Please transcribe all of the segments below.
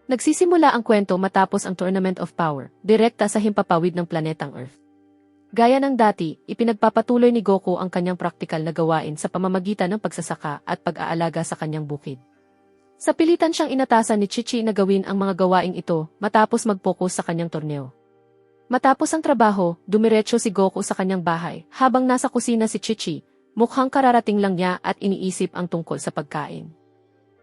Nagsisimula ang kwento matapos ang Tournament of Power, direkta sa himpapawid ng planetang Earth. Gaya ng dati, ipinagpapatuloy ni Goku ang kanyang praktikal na gawain sa pamamagitan ng pagsasaka at pag-aalaga sa kanyang bukid. Sa pilitan siyang inatasan ni Chi-Chi na gawin ang mga gawaing ito matapos mag-focus sa kanyang torneo. Matapos ang trabaho, dumiretso si Goku sa kanyang bahay habang nasa kusina si Chi-Chi, mukhang kararating lang niya at iniisip ang tungkol sa pagkain.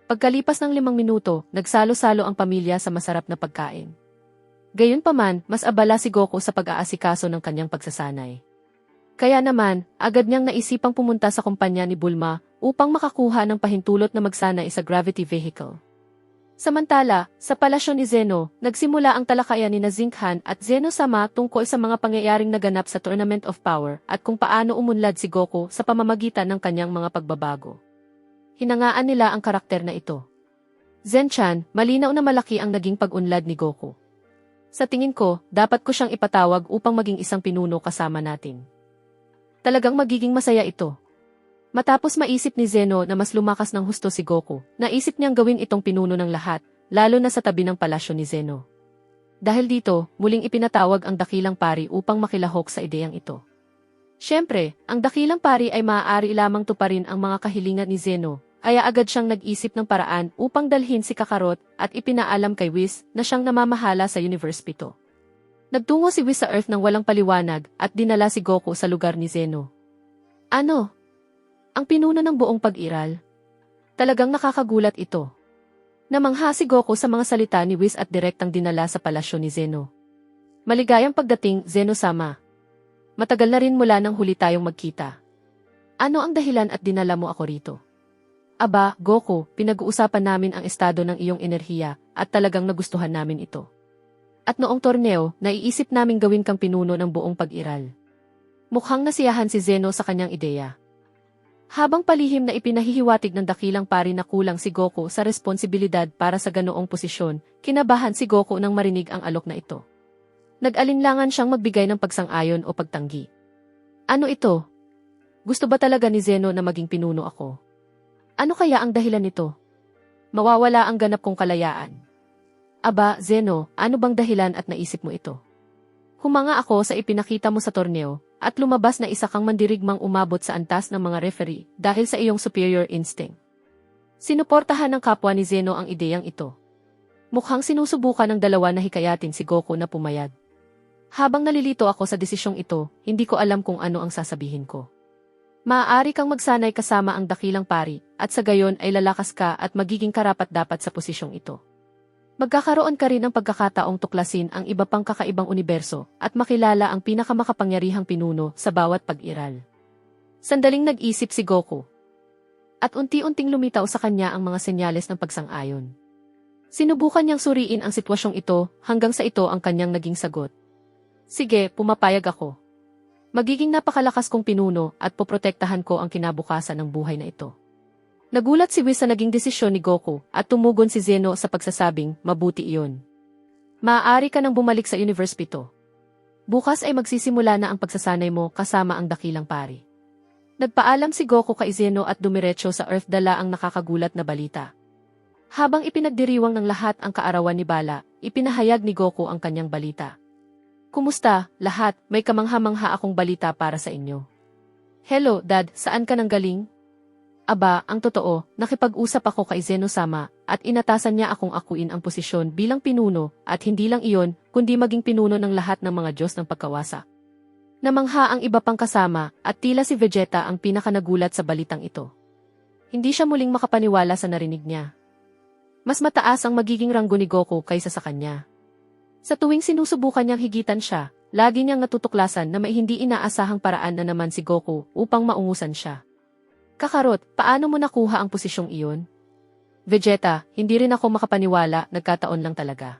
Pagkalipas ng 5 minuto, nagsalo-salo ang pamilya sa masarap na pagkain. Gayunpaman, mas abala si Goku sa pag-aasikaso ng kanyang pagsasanay. Kaya naman, agad niyang naisipang pumunta sa kumpanya ni Bulma upang makakuha ng pahintulot na magsanay sa gravity vehicle. Samantala, sa palasyo ni Zeno, nagsimula ang talakayan ni Zinc-Han at Zeno-sama tungkol sa mga pangyayaring naganap sa Tournament of Power at kung paano umunlad si Goku sa pamamagitan ng kanyang mga pagbabago. Hinangaan nila ang karakter na ito. Zen-chan, malinaw na malaki ang naging pag-unlad ni Goku. Sa tingin ko, dapat ko siyang ipatawag upang maging isang pinuno kasama natin. Talagang magiging masaya ito. Matapos maisip ni Zeno na mas lumakas ng husto si Goku, naisip niyang gawin itong pinuno ng lahat, lalo na sa tabi ng palasyo ni Zeno. Dahil dito, muling ipinatawag ang dakilang pari upang makilahok sa ideyang ito. Siyempre, ang dakilang pari ay maaari lamang tuparin ang mga kahilingan ni Zeno, kaya agad siyang nag-isip ng paraan upang dalhin si Kakarot at ipinaalam kay Whis na siyang namamahala sa Universe 7. Nagtungo si Whis sa Earth nang walang paliwanag at dinala si Goku sa lugar ni Zeno. Ano? Ang pinuno ng buong pag-iral? Talagang nakakagulat ito. Namangha si Goku sa mga salita ni Whis at direktang dinala sa palasyo ni Zeno. Maligayang pagdating, Zeno-sama. Matagal na rin mula nang huli tayong magkita. Ano ang dahilan at dinala mo ako rito? Aba, Goku, pinag-uusapan namin ang estado ng iyong enerhiya at talagang nagustuhan namin ito. At noong torneo, naiisip naming gawin kang pinuno ng buong pag-iral. Mukhang nasiyahan si Zeno sa kanyang ideya. Habang palihim na ipinahihiwatig ng dakilang pari na kulang si Goku sa responsibilidad para sa ganoong posisyon, kinabahan si Goku nang marinig ang alok na ito. Nag-alinlangan siyang magbigay ng pagsang-ayon o pagtanggi. Ano ito? Gusto ba talaga ni Zeno na maging pinuno ako? Ano kaya ang dahilan nito? Mawawala ang ganap kong kalayaan. Aba, Zeno, ano bang dahilan at naisip mo ito? Humanga ako sa ipinakita mo sa torneo, at lumabas na isa kang mandirigmang umabot sa antas ng mga referee dahil sa iyong superior instinct. Sinuportahan ng kapwa ni Zeno ang ideyang ito. Mukhang sinusubukan ng dalawa na hikayatin si Goku na pumayag. Habang nalilito ako sa desisyong ito, hindi ko alam kung ano ang sasabihin ko. Maaari kang magsanay kasama ang dakilang pari, at sa gayon ay lalakas ka at magiging karapat-dapat sa posisyong ito. Magkakaroon ka rin ng pagkakataong tuklasin ang iba pang kakaibang universo at makilala ang pinakamakapangyarihang pinuno sa bawat pag-iral. Sandaling nag-isip si Goku. At unti-unting lumitaw sa kanya ang mga senyales ng pagsang-ayon. Sinubukan niyang suriin ang sitwasyong ito hanggang sa ito ang kanyang naging sagot. Sige, pumapayag ako. Magiging napakalakas kong pinuno at poprotektahan ko ang kinabukasan ng buhay na ito. Nagulat si Whis sa naging desisyon ni Goku at tumugon si Zeno sa pagsasabing, mabuti iyon. Maaari ka nang bumalik sa Universe 7. Bukas ay magsisimula na ang pagsasanay mo kasama ang dakilang pari. Nagpaalam si Goku kay Zeno at dumiretso sa Earth dala ang nakakagulat na balita. Habang ipinagdiriwang ng lahat ang kaarawan ni Bala, ipinahayag ni Goku ang kanyang balita. Kumusta, lahat, may kamangha-mangha akong balita para sa inyo. Hello, Dad, saan ka nang galing? Aba, ang totoo, nakipag-usap ako kay Zeno-sama, at inatasan niya akong akuin ang posisyon bilang pinuno, at hindi lang iyon, kundi maging pinuno ng lahat ng mga Diyos ng pagkawasak. Namangha ang iba pang kasama, at tila si Vegeta ang pinakanagulat sa balitang ito. Hindi siya muling makapaniwala sa narinig niya. Mas mataas ang magiging ranggo ni Goku kaysa sa kanya. Sa tuwing sinusubukan niyang higitan siya, lagi niyang natutuklasan na may hindi inaasahang paraan na naman si Goku upang maungusan siya. Kakarot, paano mo nakuha ang posisyong iyon? Vegeta, hindi rin ako makapaniwala, nagkataon lang talaga.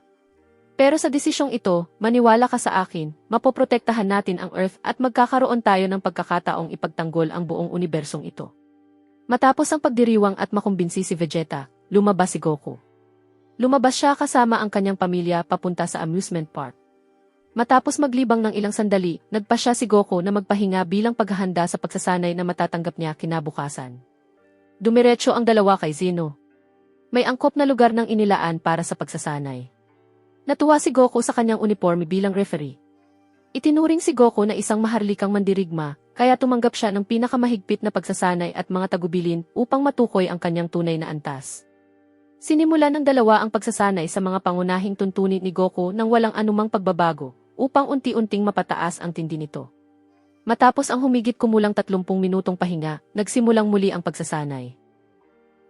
Pero sa desisyong ito, maniwala ka sa akin, mapoprotektahan natin ang Earth at magkakaroon tayo ng pagkakataong ipagtanggol ang buong unibersong ito. Matapos ang pagdiriwang at makumbinsi si Vegeta, lumabas si Goku. Lumabas siya kasama ang kanyang pamilya papunta sa amusement park. Matapos maglibang ng ilang sandali, nagpa siya si Goku na magpahinga bilang paghahanda sa pagsasanay na matatanggap niya kinabukasan. Dumiretso ang dalawa kay Zeno. May angkop na lugar ng inilaan para sa pagsasanay. Natuwa si Goku sa kanyang uniforme bilang referee. Itinuring si Goku na isang maharlikang mandirigma, kaya tumanggap siya ng pinakamahigpit na pagsasanay at mga tagubilin upang matukoy ang kanyang tunay na antas. Sinimula ng dalawa ang pagsasanay sa mga pangunahing tuntunin ni Goku nang walang anumang pagbabago, upang unti-unting mapataas ang tindi nito. Matapos ang humigit kumulang 30 minutong pahinga, nagsimulang muli ang pagsasanay.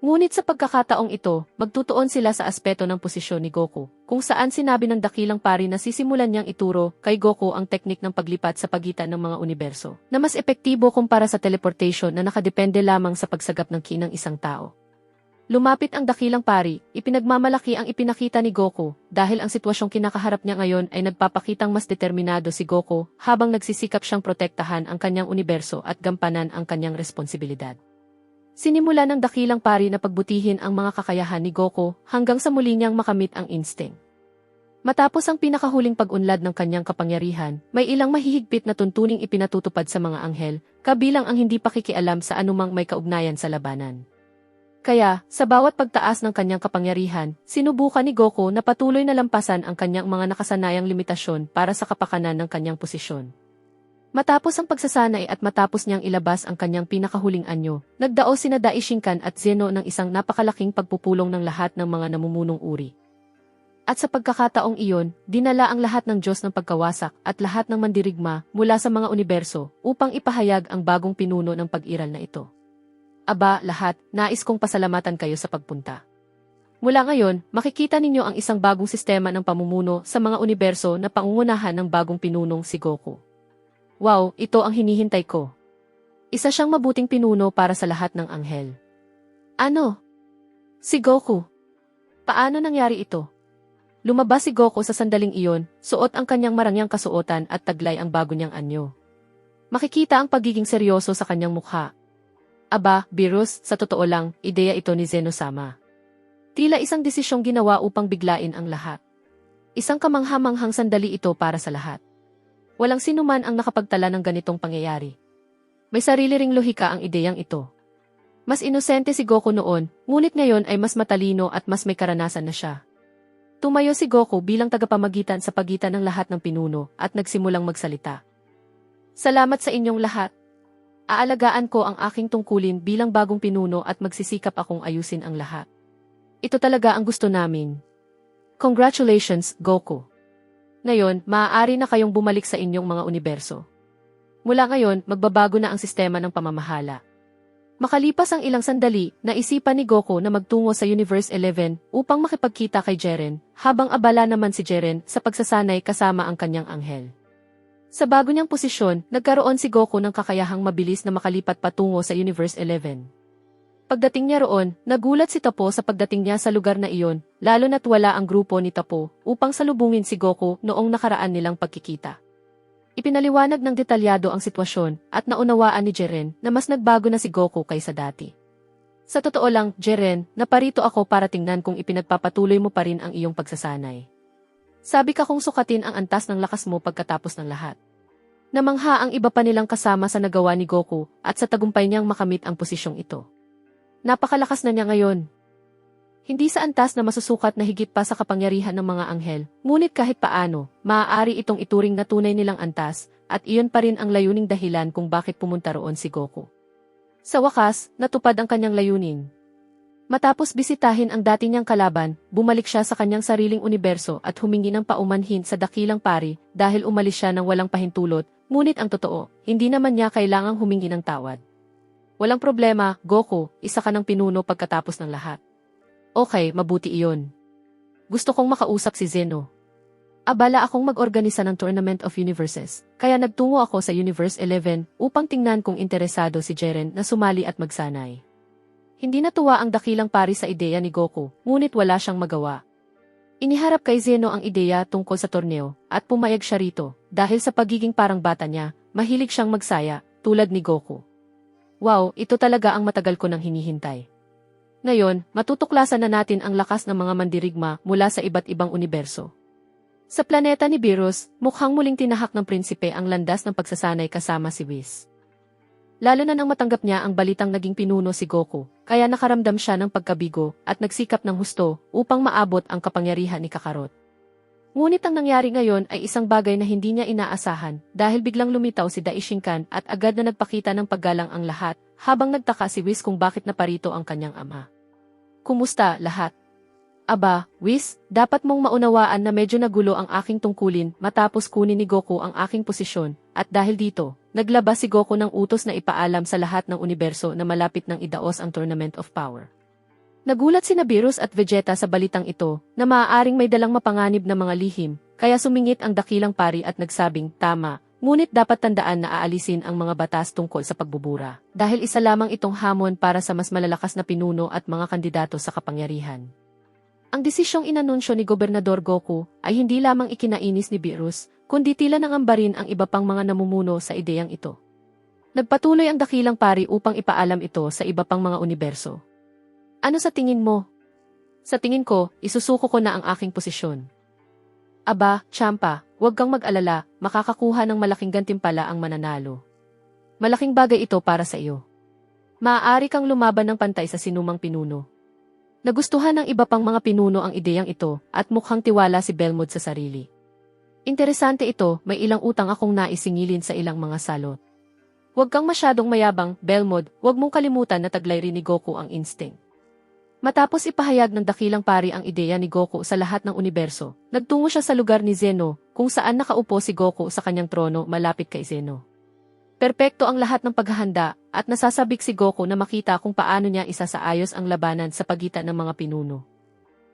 Ngunit sa pagkakataong ito, magtutuon sila sa aspeto ng posisyon ni Goku, kung saan sinabi ng dakilang pari na sisimulan niyang ituro kay Goku ang teknik ng paglipat sa pagitan ng mga universo, na mas epektibo kumpara sa teleportation na nakadepende lamang sa pagsagap ng ki ng isang tao. Lumapit ang dakilang pari, ipinagmamalaki ang ipinakita ni Goku, dahil ang sitwasyong kinakaharap niya ngayon ay nagpapakitang mas determinado si Goku habang nagsisikap siyang protektahan ang kanyang universo at gampanan ang kanyang responsibilidad. Sinimula ng dakilang pari na pagbutihin ang mga kakayahan ni Goku hanggang sa muli niyang makamit ang instinct. Matapos ang pinakahuling pag-unlad ng kanyang kapangyarihan, may ilang mahihigpit na tuntuning ipinatutupad sa mga anghel, kabilang ang hindi pakikialam sa anumang may kaugnayan sa labanan. Kaya, sa bawat pagtaas ng kanyang kapangyarihan, sinubukan ni Goku na patuloy na lampasan ang kanyang mga nakasanayang limitasyon para sa kapakanan ng kanyang posisyon. Matapos ang pagsasanay at matapos niyang ilabas ang kanyang pinakahuling anyo, nagdao sina Daishinkan at Zeno ng isang napakalaking pagpupulong ng lahat ng mga namumunong uri. At sa pagkakataong iyon, dinala ang lahat ng Diyos ng pagkawasak at lahat ng mandirigma mula sa mga universo upang ipahayag ang bagong pinuno ng pag-iral na ito. Aba, lahat, nais kong pasalamatan kayo sa pagpunta. Mula ngayon, makikita ninyo ang isang bagong sistema ng pamumuno sa mga universo na pangungunahan ng bagong pinunong si Goku. Wow, ito ang hinihintay ko. Isa siyang mabuting pinuno para sa lahat ng anghel. Ano? Si Goku. Paano nangyari ito? Lumabas si Goku sa sandaling iyon, suot ang kanyang marangyang kasuotan at taglay ang bago niyang anyo. Makikita ang pagiging seryoso sa kanyang mukha. Aba, Beerus, sa totoo lang, ideya ito ni Zeno-sama. Tila isang desisyong ginawa upang biglain ang lahat. Isang kamangha-manghang sandali ito para sa lahat. Walang sinuman ang nakapagtala ng ganitong pangyayari. May sarili ring lohika ang ideyang ito. Mas inosente si Goku noon, ngunit ngayon ay mas matalino at mas may karanasan na siya. Tumayo si Goku bilang tagapamagitan sa pagitan ng lahat ng pinuno at nagsimulang magsalita. Salamat sa inyong lahat. Aalagaan ko ang aking tungkulin bilang bagong pinuno at magsisikap akong ayusin ang lahat. Ito talaga ang gusto namin. Congratulations, Goku. Ngayon, maaari na kayong bumalik sa inyong mga universo. Mula ngayon, magbabago na ang sistema ng pamamahala. Makalipas ang ilang sandali, naisipan ni Goku na magtungo sa Universe 11 upang makipagkita kay Jiren, habang abala naman si Jiren sa pagsasanay kasama ang kanyang anghel. Sa bago niyang posisyon, nagkaroon si Goku ng kakayahang mabilis na makalipat patungo sa Universe 11. Pagdating niya roon, nagulat si Tapo sa pagdating niya sa lugar na iyon, lalo na't wala ang grupo ni Tapo upang salubungin si Goku noong nakaraan nilang pagkikita. Ipinaliwanag ng detalyado ang sitwasyon at naunawaan ni Jiren na mas nagbago na si Goku kaysa dati. Sa totoo lang, Jiren, naparito ako para tingnan kung ipinagpapatuloy mo pa rin ang iyong pagsasanay. Sabi ka kung sukatin ang antas ng lakas mo pagkatapos ng lahat. Namangha ang iba pa nilang kasama sa nagawa ni Goku at sa tagumpay niyang makamit ang posisyong ito. Napakalakas na niya ngayon. Hindi sa antas na masusukat na higit pa sa kapangyarihan ng mga anghel, ngunit kahit paano, maaari itong ituring na tunay nilang antas, at iyon pa rin ang layuning dahilan kung bakit pumunta roon si Goku. Sa wakas, natupad ang kanyang layunin. Matapos bisitahin ang dati niyang kalaban, bumalik siya sa kanyang sariling universo at humingi ng paumanhin sa dakilang pari dahil umalis siya ng walang pahintulot, ngunit ang totoo, hindi naman niya kailangang humingi ng tawad. Walang problema, Goku, isa ka ng pinuno pagkatapos ng lahat. Okay, mabuti iyon. Gusto kong makausap si Zeno. Abala akong mag-organisa ng Tournament of Universes, kaya nagtungo ako sa Universe 11 upang tingnan kung interesado si Jiren na sumali at magsanay. Hindi natuwa ang dakilang pari sa ideya ni Goku, ngunit wala siyang magawa. Iniharap kay Zeno ang ideya tungkol sa torneo, at pumayag siya rito, dahil sa pagiging parang bata niya, mahilig siyang magsaya, tulad ni Goku. Wow, ito talaga ang matagal ko nang hinihintay. Ngayon, matutuklasan na natin ang lakas ng mga mandirigma mula sa iba't ibang universo. Sa planeta ni Beerus, mukhang muling tinahak ng prinsipe ang landas ng pagsasanay kasama si Whis. Lalo na nang matanggap niya ang balitang naging pinuno si Goku, kaya nakaramdam siya ng pagkabigo at nagsikap ng husto upang maabot ang kapangyarihan ni Kakarot. Ngunit ang nangyari ngayon ay isang bagay na hindi niya inaasahan dahil biglang lumitaw si Daishinkan at agad na nagpakita ng paggalang ang lahat habang nagtaka si Whis kung bakit naparito ang kanyang ama. Kumusta lahat? Aba, Whis, dapat mong maunawaan na medyo nagulo ang aking tungkulin matapos kunin ni Goku ang aking posisyon, at dahil dito, naglabas si Goku ng utos na ipaalam sa lahat ng universo na malapit ng idaos ang Tournament of Power. Nagulat sina Beerus at Vegeta sa balitang ito na maaaring may dalang mapanganib na mga lihim, kaya sumingit ang dakilang pari at nagsabing, tama, ngunit dapat tandaan na aalisin ang mga batas tungkol sa pagbubura, dahil isa lamang itong hamon para sa mas malalakas na pinuno at mga kandidato sa kapangyarihan. Ang desisyong inanunsyo ni Gobernador Goku ay hindi lamang ikinainis ni Beerus, kundi tila nangambarin ang iba pang mga namumuno sa ideyang ito. Nagpatuloy ang dakilang pari upang ipaalam ito sa iba pang mga universo. Ano sa tingin mo? Sa tingin ko, isusuko ko na ang aking posisyon. Aba, Champa, huwag kang mag-alala, makakakuha ng malaking gantimpala ang mananalo. Malaking bagay ito para sa iyo. Maaari kang lumaban ng pantay sa sinumang pinuno. Nagustuhan ng iba pang mga pinuno ang ideyang ito at mukhang tiwala si Belmod sa sarili. Interesante ito, may ilang utang akong naisingilin sa ilang mga salot. Huwag kang masyadong mayabang, Belmod, huwag mong kalimutan na taglay rin ni Goku ang instinct. Matapos ipahayag ng dakilang pari ang ideya ni Goku sa lahat ng universo, nagtungo siya sa lugar ni Zeno, kung saan nakaupo si Goku sa kanyang trono malapit kay Zeno. Perpekto ang lahat ng paghahanda, at nasasabik si Goku na makita kung paano niya isasaayos ang labanan sa pagitan ng mga pinuno.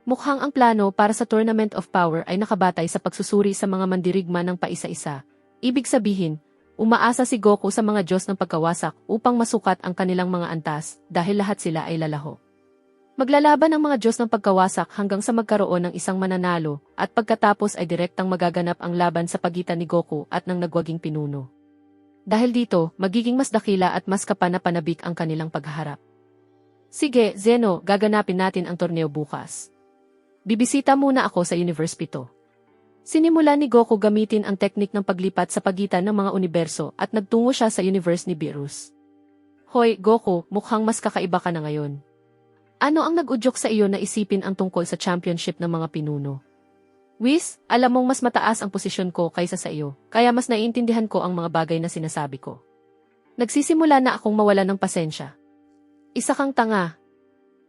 Mukhang ang plano para sa Tournament of Power ay nakabatay sa pagsusuri sa mga mandirigma ng paisa-isa. Ibig sabihin, umaasa si Goku sa mga Diyos ng pagkawasak upang masukat ang kanilang mga antas dahil lahat sila ay lalaho. Maglalaban ang mga Diyos ng pagkawasak hanggang sa magkaroon ng isang mananalo at pagkatapos ay direktang magaganap ang laban sa pagitan ni Goku at ng nagwaging pinuno. Dahil dito, magiging mas dakila at mas kapanapanabik ang kanilang paghaharap. Sige, Zeno, gaganapin natin ang torneo bukas. Bibisita muna ako sa Universe 7. Sinimula ni Goku gamitin ang teknik ng paglipat sa pagitan ng mga universo at nagtungo siya sa universe ni Beerus. Hoy, Goku, mukhang mas kakaiba ka na ngayon. Ano ang nag-udyok sa iyo na isipin ang tungkol sa championship ng mga pinuno? Whis, alam mong mas mataas ang posisyon ko kaysa sa iyo, kaya mas naiintindihan ko ang mga bagay na sinasabi ko. Nagsisimula na akong mawala ng pasensya. Isa kang tanga.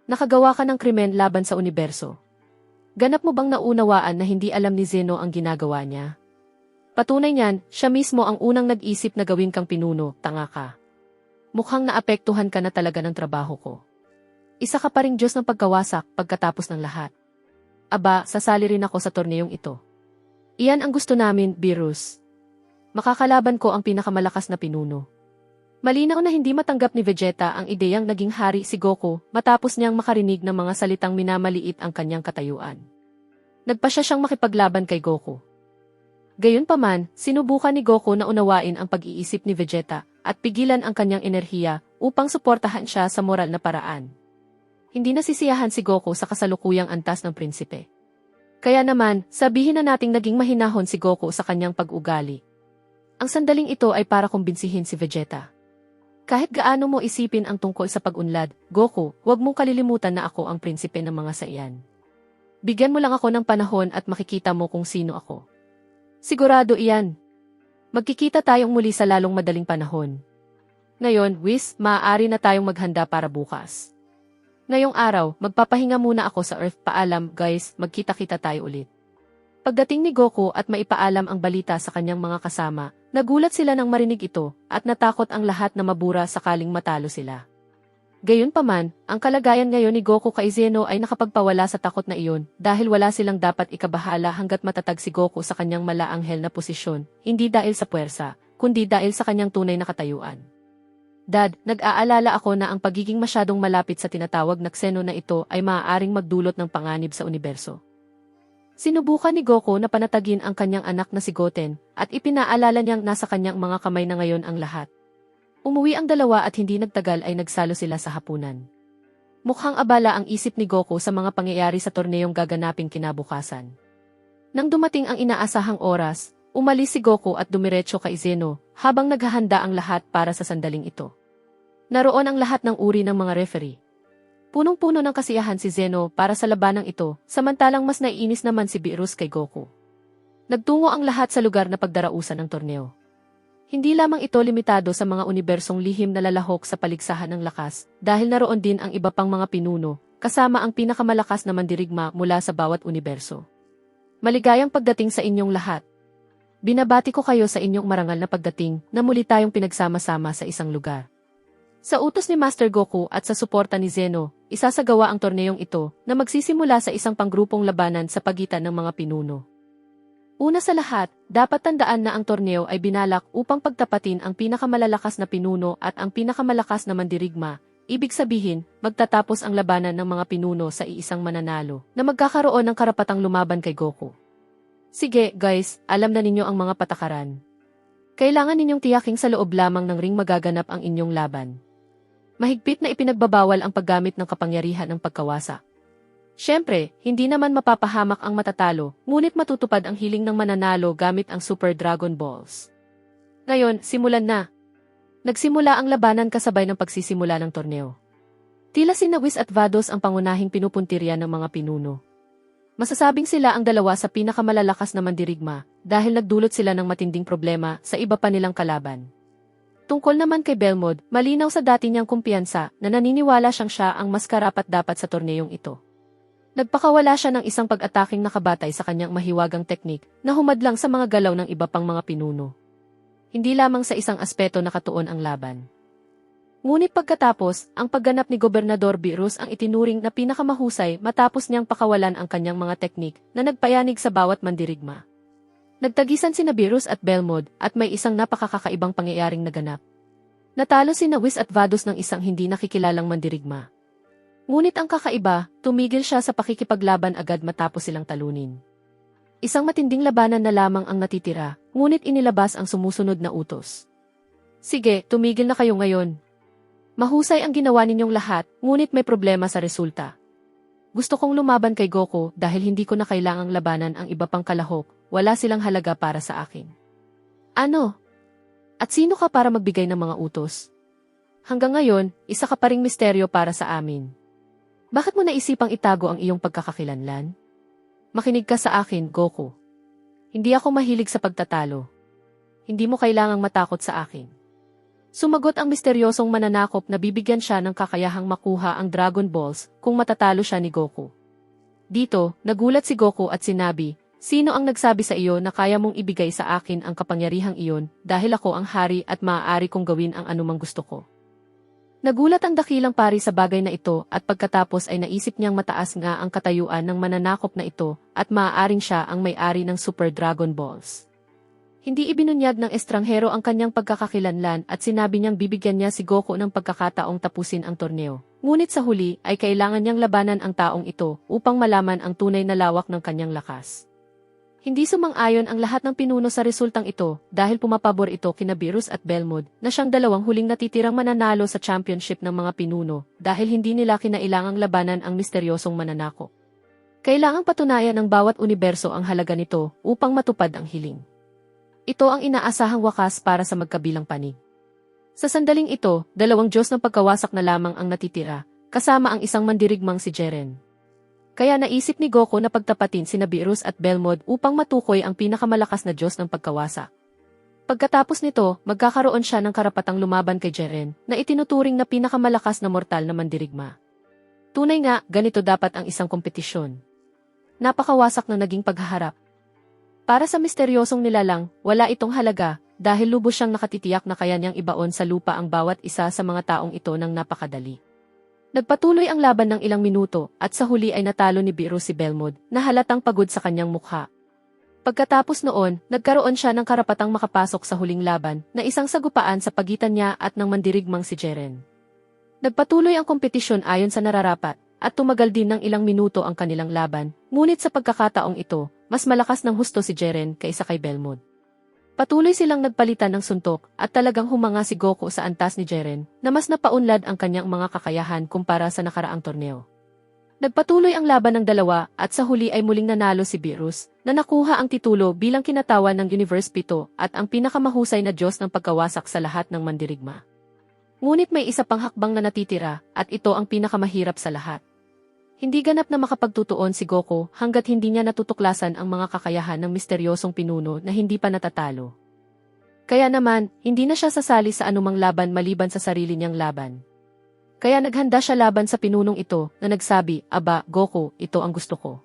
Nakagawa ka ng krimen laban sa universo. Ganap mo bang naunawaan na hindi alam ni Zeno ang ginagawa niya? Patunay niyan, siya mismo ang unang nag-isip na gawin kang pinuno, tanga ka. Mukhang naapektuhan ka na talaga ng trabaho ko. Isa ka pa ring Diyos ng pagkawasak pagkatapos ng lahat. Aba, sasali rin ako sa torneyong ito. Iyan ang gusto namin, Beerus. Makakalaban ko ang pinakamalakas na pinuno. Malinaw na hindi matanggap ni Vegeta ang ideyang naging hari si Goku matapos niyang makarinig ng mga salitang minamaliit ang kanyang katayuan. Nagpa siyang makipaglaban kay Goku. Gayunpaman, sinubukan ni Goku na unawain ang pag-iisip ni Vegeta at pigilan ang kanyang enerhiya upang suportahan siya sa moral na paraan. Hindi nasisiyahan si Goku sa kasalukuyang antas ng prinsipe. Kaya naman, sabihin na nating naging mahinahon si Goku sa kanyang pag-ugali. Ang sandaling ito ay para kumbinsihin si Vegeta. Kahit gaano mo isipin ang tungkol sa pag-unlad, Goku, huwag mong kalilimutan na ako ang prinsipe ng mga saiyan. Bigyan mo lang ako ng panahon at makikita mo kung sino ako. Sigurado iyan. Magkikita tayong muli sa lalong madaling panahon. Ngayon, Whis, maaari na tayong maghanda para bukas. Ngayong araw, magpapahinga muna ako sa Earth. Paalam, guys, magkita-kita tayo ulit. Pagdating ni Goku at maipaalam ang balita sa kanyang mga kasama, nagulat sila nang marinig ito at natakot ang lahat na mabura sakaling matalo sila. Gayunpaman, ang kalagayan ngayon ni Goku kay Zeno ay nakapagpawala sa takot na iyon dahil wala silang dapat ikabahala hanggat matatag si Goku sa kanyang malaanghel na posisyon, hindi dahil sa puwersa, kundi dahil sa kanyang tunay na katayuan. Dad, nag-aalala ako na ang pagiging masyadong malapit sa tinatawag na Xeno na ito ay maaaring magdulot ng panganib sa universo. Sinubukan ni Goku na panatagin ang kanyang anak na si Goten at ipinaalala niyang nasa kanyang mga kamay na ngayon ang lahat. Umuwi ang dalawa at hindi nagtagal ay nagsalo sila sa hapunan. Mukhang abala ang isip ni Goku sa mga pangyayari sa torneyong gaganaping kinabukasan. Nang dumating ang inaasahang oras, umalis si Goku at dumiretso kay Zeno habang naghahanda ang lahat para sa sandaling ito. Naroon ang lahat ng uri ng mga referee. Punong-puno ng kasiyahan si Zeno para sa labanang ito, samantalang mas naiinis naman si Beerus kay Goku. Nagtungo ang lahat sa lugar na pagdarausan ng torneo. Hindi lamang ito limitado sa mga unibersong lihim na lalahok sa paligsahan ng lakas, dahil naroon din ang iba pang mga pinuno, kasama ang pinakamalakas na mandirigma mula sa bawat uniberso. Maligayang pagdating sa inyong lahat. Binabati ko kayo sa inyong marangal na pagdating na muli tayong pinagsama-sama sa isang lugar. Sa utos ni Master Goku at sa suporta ni Zeno, isasagawa ang torneyong ito na magsisimula sa isang panggrupong labanan sa pagitan ng mga pinuno. Una sa lahat, dapat tandaan na ang torneo ay binalak upang pagtapatin ang pinakamalalakas na pinuno at ang pinakamalakas na mandirigma. Ibig sabihin, magtatapos ang labanan ng mga pinuno sa iisang mananalo na magkakaroon ng karapatang lumaban kay Goku. Sige, guys, alam na ninyo ang mga patakaran. Kailangan ninyong tiyaking sa loob lamang ng ring magaganap ang inyong laban. Mahigpit na ipinagbabawal ang paggamit ng kapangyarihan ng pagkawasa. Siyempre, hindi naman mapapahamak ang matatalo, ngunit matutupad ang hiling ng mananalo gamit ang Super Dragon Balls. Ngayon, simulan na. Nagsimula ang labanan kasabay ng pagsisimula ng torneo. Tila sina Whis at Vados ang pangunahing pinupuntirya ng mga pinuno. Masasabing sila ang dalawa sa pinakamalalakas na mandirigma dahil nagdulot sila ng matinding problema sa iba pa nilang kalaban. Tungkol naman kay Belmod, malinaw sa dati niyang kumpiyansa na naniniwala siya ang mas karapat-dapat sa torneyong ito. Nagpakawala siya ng isang pag-ataking nakabatay sa kanyang mahiwagang teknik na humadlang sa mga galaw ng iba pang mga pinuno. Hindi lamang sa isang aspeto nakatuon ang laban. Ngunit pagkatapos, ang pagganap ni Gobernador Beerus ang itinuring na pinakamahusay matapos niyang pakawalan ang kanyang mga teknik na nagpayanig sa bawat mandirigma. Nagtagisan sina Beerus at Belmod at may isang napakakakaibang pangyayaring naganap. Natalo sina Whis at Vados ng isang hindi nakikilalang mandirigma. Ngunit ang kakaiba, tumigil siya sa pakikipaglaban agad matapos silang talunin. Isang matinding labanan na lamang ang natitira, ngunit inilabas ang sumusunod na utos. Sige, tumigil na kayo ngayon. Mahusay ang ginawa ninyong lahat, ngunit may problema sa resulta. Gusto kong lumaban kay Goku dahil hindi ko na kailangang labanan ang iba pang kalahok, wala silang halaga para sa akin. Ano? At sino ka para magbigay ng mga utos? Hanggang ngayon, isa ka pa ring misteryo para sa amin. Bakit mo naisipang itago ang iyong pagkakakilanlan? Makinig ka sa akin, Goku. Hindi ako mahilig sa pagtatalo. Hindi mo kailangang matakot sa akin. Sumagot ang misteryosong mananakop na bibigyan siya ng kakayahang makuha ang Dragon Balls kung matatalo siya ni Goku. Dito, nagulat si Goku at sinabi, "Sino ang nagsabi sa iyo na kaya mong ibigay sa akin ang kapangyarihang iyon dahil ako ang hari at maaari kong gawin ang anumang gusto ko?" Nagulat ang dakilang pari sa bagay na ito at pagkatapos ay naisip niyang mataas nga ang katayuan ng mananakop na ito at maaaring siya ang may-ari ng Super Dragon Balls. Hindi ibinunyag ng estranghero ang kanyang pagkakakilanlan at sinabi niyang bibigyan niya si Goku ng pagkakataong tapusin ang torneo. Ngunit sa huli ay kailangan niyang labanan ang taong ito upang malaman ang tunay na lawak ng kanyang lakas. Hindi sumang-ayon ang lahat ng pinuno sa resultang ito dahil pumapabor ito kina Beerus at Belmod na siyang dalawang huling natitirang mananalo sa championship ng mga pinuno dahil hindi nila kinailangang labanan ang misteryosong mananakop. Kailangang patunayan ng bawat universo ang halaga nito upang matupad ang hiling. Ito ang inaasahang wakas para sa magkabilang panig. Sa sandaling ito, dalawang Diyos ng pagkawasak na lamang ang natitira, kasama ang isang mandirigmang si Jiren. Kaya naisip ni Goku na pagtapatin sina Beerus at Belmod upang matukoy ang pinakamalakas na Diyos ng pagkawasak. Pagkatapos nito, magkakaroon siya ng karapatang lumaban kay Jiren na itinuturing na pinakamalakas na mortal na mandirigma. Tunay nga, ganito dapat ang isang kompetisyon. Napakawasak na naging paghaharap. Para sa misteryosong nilalang, wala itong halaga dahil lubos siyang nakatitiyak na kaya niyang ibaon sa lupa ang bawat isa sa mga taong ito ng napakadali. Nagpatuloy ang laban ng ilang minuto at sa huli ay natalo ni Beerus si Belmod na halatang pagod sa kanyang mukha. Pagkatapos noon, nagkaroon siya ng karapatang makapasok sa huling laban na isang sagupaan sa pagitan niya at ng mandirigmang si Jiren. Nagpatuloy ang kompetisyon ayon sa nararapat at tumagal din ng ilang minuto ang kanilang laban, ngunit sa pagkakataong ito, mas malakas ng husto si Jiren kaysa kay Belmod. Patuloy silang nagpalitan ng suntok at talagang humanga si Goku sa antas ni Jiren na mas napaunlad ang kanyang mga kakayahan kumpara sa nakaraang torneo. Nagpatuloy ang laban ng dalawa at sa huli ay muling nanalo si Beerus na nakuha ang titulo bilang kinatawan ng Universe 7 at ang pinakamahusay na Diyos ng pagkawasak sa lahat ng mandirigma. Ngunit may isa pang hakbang na natitira, at ito ang pinakamahirap sa lahat. Hindi ganap na makapagtutuon si Goku hanggat hindi niya natutuklasan ang mga kakayahan ng misteryosong pinuno na hindi pa natatalo. Kaya naman, hindi na siya sasali sa anumang laban maliban sa sarili niyang laban. Kaya naghanda siya laban sa pinunong ito na nagsabi, "Aba, Goku, ito ang gusto ko.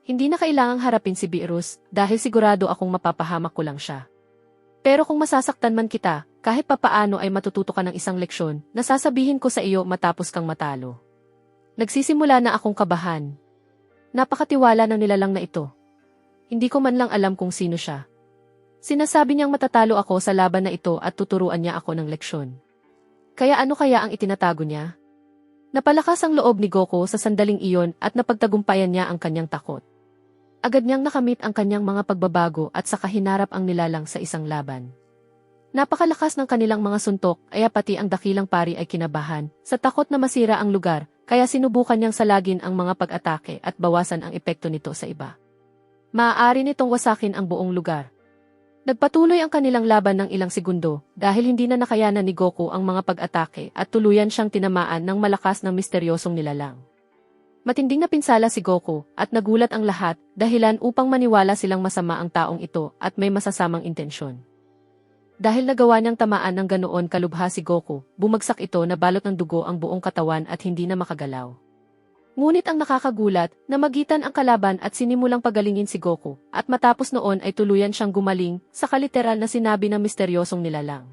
Hindi na kailangang harapin si Beerus dahil sigurado akong mapapahamak ko lang siya. Pero kung masasaktan man kita, kahit papaano ay matututo ka ng isang leksyon na sasabihin ko sa iyo matapos kang matalo." Nagsisimula na akong kabahan. Napakatiwala ng nilalang na ito. Hindi ko man lang alam kung sino siya. Sinasabi niyang matatalo ako sa laban na ito at tuturuan niya ako ng leksyon. Kaya ano kaya ang itinatago niya? Napalakas ang loob ni Goku sa sandaling iyon at napagtagumpayan niya ang kanyang takot. Agad niyang nakamit ang kanyang mga pagbabago at saka hinarap ang nilalang sa isang laban. Napakalakas ng kanilang mga suntok, kaya pati ang dakilang pari ay kinabahan, sa takot na masira ang lugar, kaya sinubukan niyang salagin ang mga pag-atake at bawasan ang epekto nito sa iba. Maaari nitong wasakin ang buong lugar. Nagpatuloy ang kanilang laban ng ilang segundo, dahil hindi na nakayanan ni Goku ang mga pag-atake at tuluyan siyang tinamaan ng malakas ng misteryosong nilalang. Matinding napinsala si Goku at nagulat ang lahat dahilan upang maniwala silang masama ang taong ito at may masasamang intensyon. Dahil nagawa niyang tamaan ng ganoon kalubha si Goku, bumagsak ito na balot ng dugo ang buong katawan at hindi na makagalaw. Ngunit ang nakakagulat, namagitan ang kalaban at sinimulang pagalingin si Goku, at matapos noon ay tuluyan siyang gumaling sa kaliteral na sinabi ng misteryosong nilalang.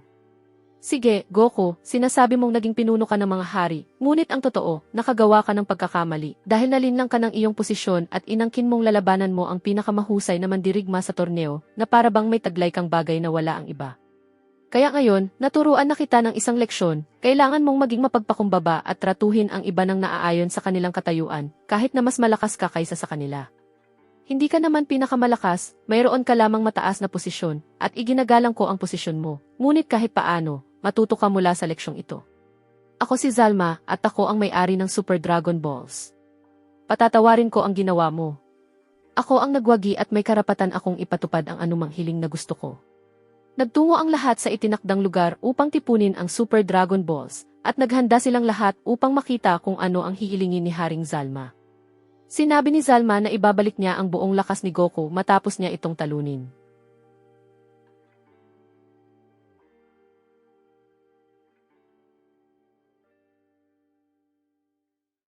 "Sige, Goku, sinasabi mong naging pinuno ka ng mga hari, ngunit ang totoo, nakagawa ka ng pagkakamali dahil nalinlang ka ng iyong posisyon at inangkin mong lalabanan mo ang pinakamahusay na mandirigma sa torneo na para bang may taglay kang bagay na wala ang iba. Kaya ngayon, naturuan na kita ng isang leksyon, kailangan mong maging mapagpakumbaba at tratuhin ang iba ng naaayon sa kanilang katayuan, kahit na mas malakas ka kaysa sa kanila. Hindi ka naman pinakamalakas, mayroon ka lamang mataas na posisyon, at iginagalang ko ang posisyon mo, ngunit kahit paano, matuto ka mula sa leksyong ito. Ako si Zalma, at ako ang may-ari ng Super Dragon Balls. Patatawarin ko ang ginawa mo. Ako ang nagwagi at may karapatan akong ipatupad ang anumang hiling na gusto ko." Nagtungo ang lahat sa itinakdang lugar upang tipunin ang Super Dragon Balls, at naghanda silang lahat upang makita kung ano ang hihilingin ni Haring Zalma. Sinabi ni Zalma na ibabalik niya ang buong lakas ni Goku matapos niya itong talunin.